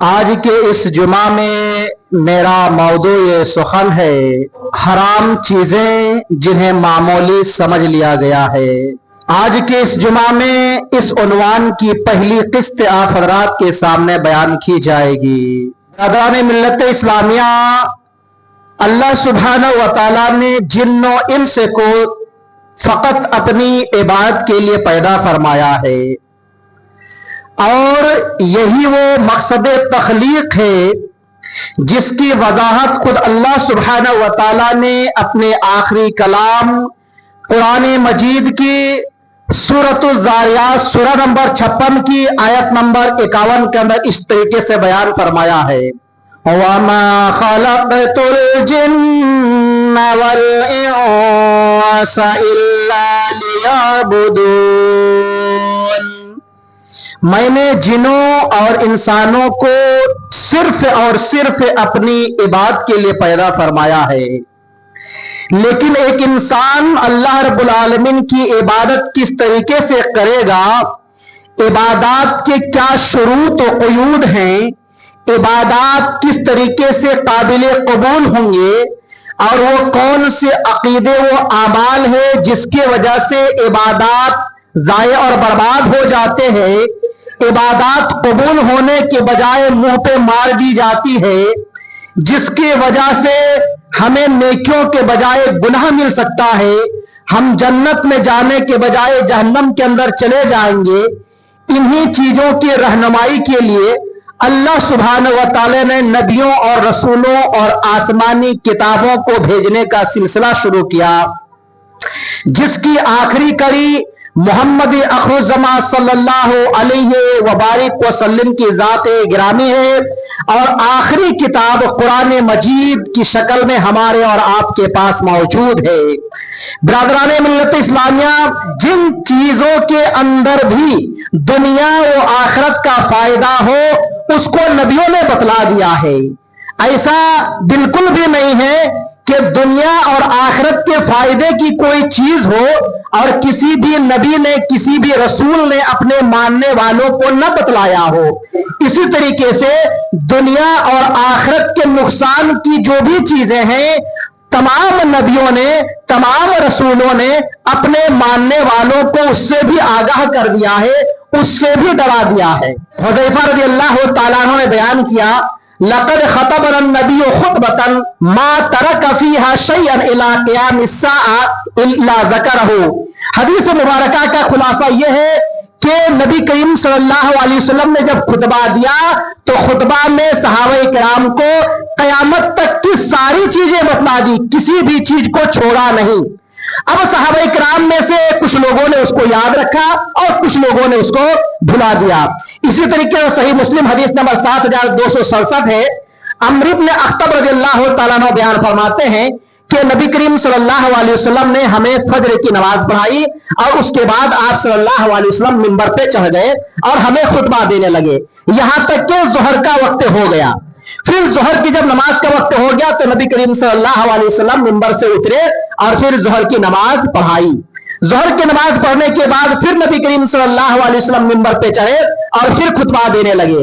آج کے اس جمعہ میں میرا موضوع سخن ہے حرام چیزیں جنہیں معمولی سمجھ لیا گیا ہے۔ آج کے اس جمعہ میں اس عنوان کی پہلی قسط آپ حضرات کے سامنے بیان کی جائے گی۔ برادران ملت اسلامیہ، اللہ سبحانہ و تعالیٰ نے جن و انس کو فقط اپنی عبادت کے لیے پیدا فرمایا ہے، اور یہی وہ مقصد تخلیق ہے جس کی وضاحت خود اللہ سبحانہ و تعالیٰ نے اپنے آخری کلام قرآن مجید کی سورۃ الذاریات سورہ نمبر 56 کی آیت نمبر 51 کے اندر اس طریقے سے بیان فرمایا ہے، وَمَا خَلَقْتُ الْجِنَّ وَالْإِنسَ إِلَّا لِيَعْبُدُونَ۔ میں نے جنوں اور انسانوں کو صرف اور صرف اپنی عبادت کے لیے پیدا فرمایا ہے، لیکن ایک انسان اللہ رب العالمین کی عبادت کس طریقے سے کرے گا، عبادات کے کیا شروط و قیود ہیں، عبادات کس طریقے سے قابل قبول ہوں گے، اور وہ کون سے عقیدے و اعمال ہے جس کی وجہ سے عبادات ضائع اور برباد ہو جاتے ہیں، عبادات قبول ہونے کے بجائے منہ پہ مار دی جاتی ہے، جس کی وجہ سے ہمیں نیکیوں کے بجائے گناہ مل سکتا ہے، ہم جنت میں جانے کے بجائے جہنم کے اندر چلے جائیں گے۔ انہی چیزوں کی رہنمائی کے لیے اللہ سبحانہ و تعالی نے نبیوں اور رسولوں اور آسمانی کتابوں کو بھیجنے کا سلسلہ شروع کیا، جس کی آخری کڑی محمد اخرالزماں صلی اللہ علیہ وبارک وسلم کی ذات گرامی ہے، اور آخری کتاب قرآن مجید کی شکل میں ہمارے اور آپ کے پاس موجود ہے۔ برادران ملت اسلامیہ، جن چیزوں کے اندر بھی دنیا و آخرت کا فائدہ ہو اس کو نبیوں نے بتلا دیا ہے۔ ایسا بالکل بھی نہیں ہے کہ دنیا اور آخرت کے فائدے کی کوئی چیز ہو اور کسی بھی نبی نے کسی بھی رسول نے اپنے ماننے والوں کو نہ بتلایا ہو۔ اسی طریقے سے دنیا اور آخرت کے نقصان کی جو بھی چیزیں ہیں، تمام نبیوں نے تمام رسولوں نے اپنے ماننے والوں کو اس سے بھی آگاہ کر دیا ہے، اس سے بھی ڈرا دیا ہے۔ حذیفہ رضی اللہ تعالیٰ عنہ نے بیان کیا، لقد خطبنا النبی خطبۃ ما ترک فیہا شیئا الی قیام الساعۃ الا ذکرہ۔ حدیث مبارکہ کا خلاصہ یہ ہے کہ نبی کریم صلی اللہ علیہ وسلم نے جب خطبہ دیا تو خطبہ میں صحابہ کرام کو قیامت تک کی ساری چیزیں بتلا دی، کسی بھی چیز کو چھوڑا نہیں۔ اب صحابہ کرام میں سے کچھ لوگوں نے اس کو یاد رکھا اور کچھ لوگوں نے اس کو بھلا دیا۔ اسی طریقے سے صحیح مسلم حدیث نمبر 7267 ہے، عمرو بن اخطب رضی اللہ تعالیٰ عنہ بیان فرماتے ہیں کہ نبی کریم صلی اللہ علیہ وسلم نے ہمیں فجر کی نماز پڑھائی، اور اس کے بعد آپ صلی اللہ علیہ وسلم منبر پہ چڑھ گئے اور ہمیں خطبہ دینے لگے، یہاں تک کہ ظہر کا وقت ہو گیا۔ پھر ظہر کی جب نماز کا وقت ہو گیا تو نبی کریم صلی اللہ علیہ وسلم منبر سے اترے اور پھر ظہر کی نماز پڑھائی۔ ظہر کی نماز پڑھنے کے بعد پھر نبی کریم صلی اللہ علیہ وسلم منبر پہ چڑھے اور پھر خطبہ دینے لگے۔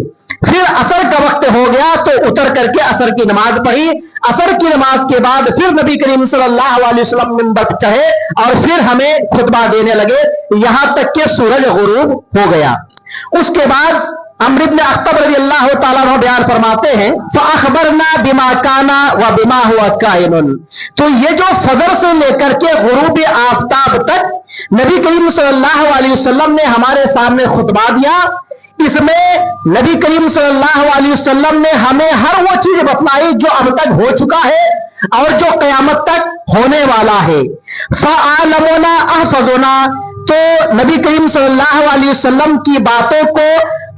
پھر عصر کا وقت ہو گیا تو اتر کر کے عصر کی نماز پڑھی۔ عصر کی نماز کے بعد پھر نبی کریم صلی اللہ علیہ وسلم منبر پہ چڑھے اور پھر ہمیں خطبہ دینے لگے، یہاں تک کہ سورج غروب ہو گیا۔ اس کے بعد عمرو بن اخطب رضی اللہ تعالیٰ عنہ بیان فرماتے ہیں، فَأَخْبَرْنَا بِمَا كَانَ وَبِمَا هُوَ كَائِنٌ۔ تو یہ جو فجر سے لے کر کے غروب آفتاب تک نبی کریم صلی اللہ علیہ وسلم نے ہمارے سامنے خطبہ دیا، اس میں نبی کریم صلی اللہ علیہ وسلم نے ہمیں ہر وہ چیز بتلائی جو اب تک ہو چکا ہے اور جو قیامت تک ہونے والا ہے۔ فَعَالَمُنَا أَحْفَظُنَا۔ تو نبی کریم صلی اللہ علیہ وسلم کی باتوں کو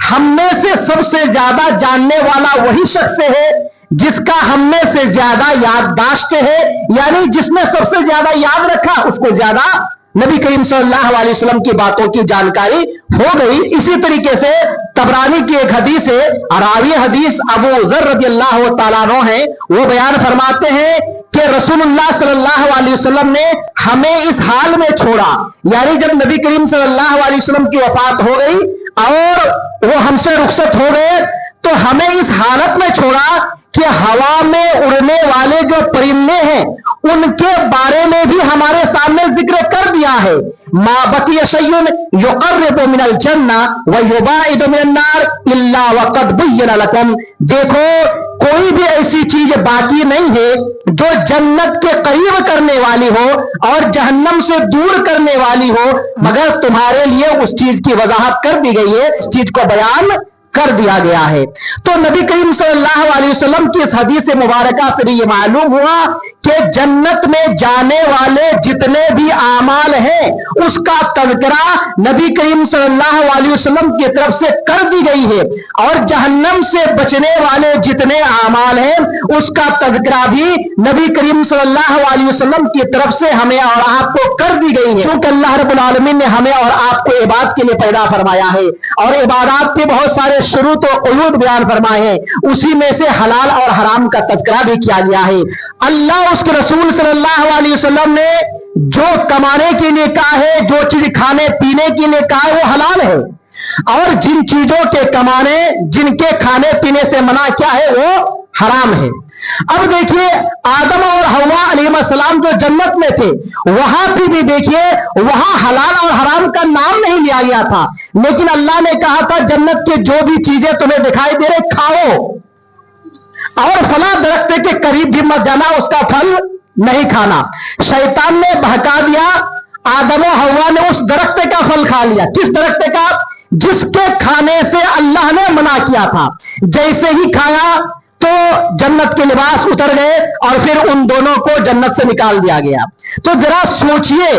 ہم میں سے سب سے زیادہ جاننے والا وہی شخص ہے جس کا ہم میں سے زیادہ یادداشت ہے، یعنی جس نے سب سے زیادہ یاد رکھا اس کو زیادہ نبی کریم صلی اللہ علیہ وسلم کی باتوں کی جانکاری ہو گئی۔ اسی طریقے سے طبرانی کی ایک حدیث ہے، راوی حدیث ابو ذر رضی اللہ تعالیٰ عنہ ہیں، وہ بیان فرماتے ہیں کہ رسول اللہ صلی اللہ علیہ وسلم نے ہمیں اس حال میں چھوڑا، یعنی جب نبی کریم صلی اللہ علیہ وسلم کی وفات ہو گئی اور وہ ہم سے رخصت ہو گئے تو ہمیں اس حالت میں چھوڑا کہ ہوا میں اڑنے والے جو پرندے ہیں ان کے بارے میں بھی ہمارے سامنے ذکر کر دیا ہے. ما بقی شیء یقرب من الجنہ ویباعد من النار الا وقد بین لکم. دیکھو کوئی بھی ایسی چیز باقی نہیں ہے جو جنت کے قریب کرنے والی ہو اور جہنم سے دور کرنے والی ہو مگر تمہارے لیے اس چیز کی وضاحت کر دی گئی ہے, اس چیز کو بیان کر دیا گیا ہے. تو نبی کریم صلی اللہ علیہ وسلم کی اس حدیث مبارکہ سے بھی یہ معلوم ہوا کہ جنت میں جانے والے جتنے بھی اعمال ہیں اس کا تذکرہ نبی کریم صلی اللہ علیہ وسلم کی طرف سے کر دی گئی ہے, اور جہنم سے بچنے والے جتنے اعمال ہیں اس کا تذکرہ بھی نبی کریم صلی اللہ علیہ وسلم کی طرف سے ہمیں اور آپ کو کر دی گئی ہے. چونکہ اللہ رب العالمین نے ہمیں اور آپ کو عبادت کے لیے پیدا فرمایا ہے اور عبادات کے بہت سارے شروط و قیود بیان فرمائے ہیں, اسی میں سے حلال اور حرام کا تذکرہ بھی کیا گیا ہے. اللہ اس کے رسول صلی اللہ علیہ وسلم نے جو کمانے کے لیے کہا ہے, جو چیز کھانے پینے کے لیے کہا ہے وہ حلال ہے, اور جن چیزوں کے کمانے جن کے کھانے پینے سے منع کیا ہے وہ حرام ہے. اب دیکھیے آدم اور حوا علیہ السلام جو جنت میں تھے وہاں بھی دیکھیے وہاں حلال اور حرام کا نام نہیں لیا گیا تھا, لیکن اللہ نے کہا تھا جنت کے جو بھی چیزیں تمہیں دکھائی دے رہے کھاؤ, اور فلاں درخت کے قریب بھی مت جانا, اس کا پھل نہیں کھانا. شیطان نے بہکا دیا, آدم و حوا نے اس درخت کا پھل کھا لیا. کس درخت کا؟ جس کے کھانے سے اللہ نے منع کیا تھا. جیسے ہی کھایا تو جنت کے لباس اتر گئے اور پھر ان دونوں کو جنت سے نکال دیا گیا. تو ذرا سوچئے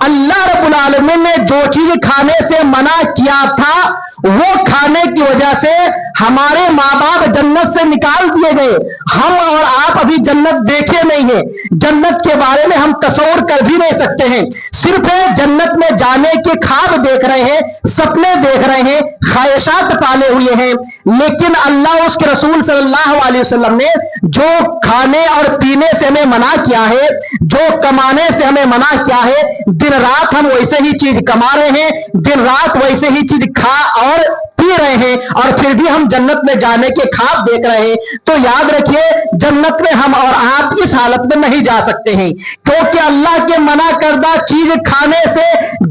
اللہ رب العالمین نے جو چیز کھانے سے منع کیا تھا وہ کھانے کی وجہ سے ہمارے ماں باپ جنت سے نکال دیے گئے. ہم اور آپ ابھی جنت دیکھے نہیں ہیں, جنت کے بارے میں ہم تصور کر بھی نہیں سکتے ہیں, صرف جنت میں جانے کے خواب دیکھ رہے ہیں, سپنے دیکھ رہے ہیں, خواہشات پالے ہوئے ہیں. لیکن اللہ اس کے رسول صلی اللہ علیہ وسلم نے جو کھانے اور پینے سے ہمیں منع کیا ہے, جو کمانے سے ہمیں منع کیا ہے, دن رات ہم ویسے ہی چیز کما رہے ہیں, دن رات ویسے ہی چیز کھا اور پی رہے ہیں, اور پھر بھی ہم جنت میں جانے کے خواب دیکھ رہے ہیں. تو یاد رکھیے جنت میں ہم اور آپ اس حالت میں نہیں جا سکتے ہیں, کیونکہ اللہ کے منع کردہ چیز کھانے سے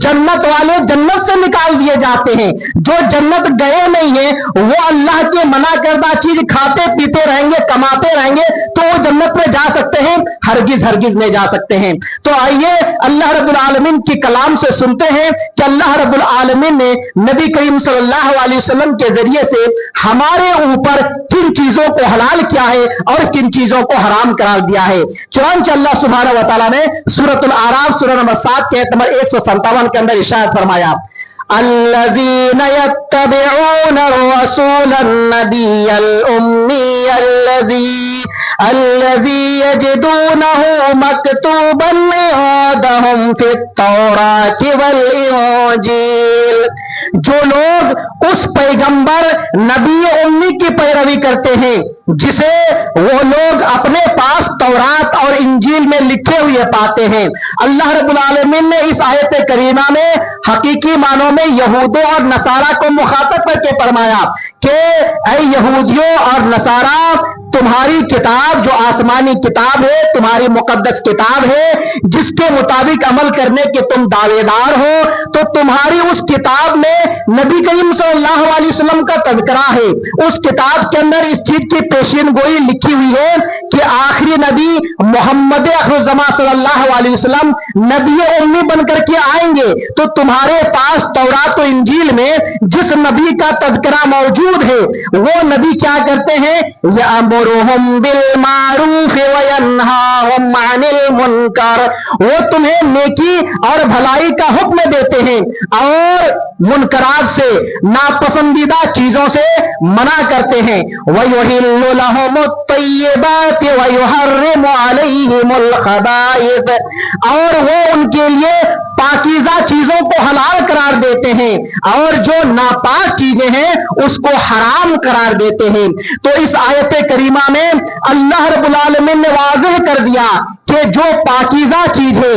جنت والے جنت سے نکال دیے جاتے ہیں. جو جنت گئے نہیں ہیں وہ اللہ کے منع کردہ چیز کھاتے پیتے رہیں گے, کماتے رہیں گے, تو وہ جنت میں جا سکتے ہیں؟ ہرگز ہرگز نہیں جا سکتے ہیں. تو آئیے اللہ رب العالمین کی کلام سے سنتے ہیں کہ اللہ رب العالمین نے نبی کریم صلی اللہ علیہ وسلم کے ذریعے سے ہمارے اوپر کن چیزوں کو حلال کیا ہے اور کن چیزوں کو حرام قرار دیا ہے. چنانچہ اللہ سبحانہ و تعالیٰ نے سورۃ الاعراف سورہ نمبر 7 کے آیت نمبر 157 کے اندر ارشاد فرمایا, الذين يتبعون الرسول النبي الأمي الذي يجدونه مكتوبا عندهم في التوراة والإنجيل. جو لوگ اس پیغمبر نبی امی کی پیروی کرتے ہیں جسے وہ لوگ اپنے پاس تورات اور انجیل میں لکھے ہوئے پاتے ہیں. اللہ رب العالمین نے اس آیت کریمہ میں حقیقی معنوں میں یہودوں اور نصارہ کو مخاطب کر کے فرمایا کہ اے یہودیوں اور نصارہ, تمہاری کتاب جو آسمانی کتاب ہے, تمہاری مقدس کتاب ہے, جس کے مطابق عمل کرنے کے تم دعوے دار ہو, تو تمہاری اس کتاب میں نبی کریم صلی اللہ علیہ وسلم کا تذکرہ ہے. اس کتاب کے اندر اس چیز کی پیشین گوئی لکھی ہوئی ہے کہ آخری نبی محمد اخرالزمان صلی اللہ علیہ وسلم نبی امی بن کر کے آئیں گے. تو تمہارے پاس تورات و انجیل میں جس نبی کا تذکرہ موجود ہے وہ نبی کیا کرتے ہیں, یامرہم بالمعروف وینہاہم عن المنکر, وہ تمہیں نیکی اور بھلائی کا حکم دیتے ہیں اور منکرات سے, ناپسندیدہ چیزوں سے منع کرتے ہیں. وَيُحِلُّ لَهُمُ الطَّيِّبَاتِ وَيُحَرِّمُ عَلَيْهِمُ الْخَبَائِثَ, اور وہ ان کے لیے پاکیزہ چیزوں کو حلال قرار دیتے ہیں اور جو ناپاک چیزیں ہیں اس کو حرام قرار دیتے ہیں. تو اس آیت کریمہ میں اللہ رب العالمین نے واضح کر دیا کہ جو پاکیزہ چیز ہے,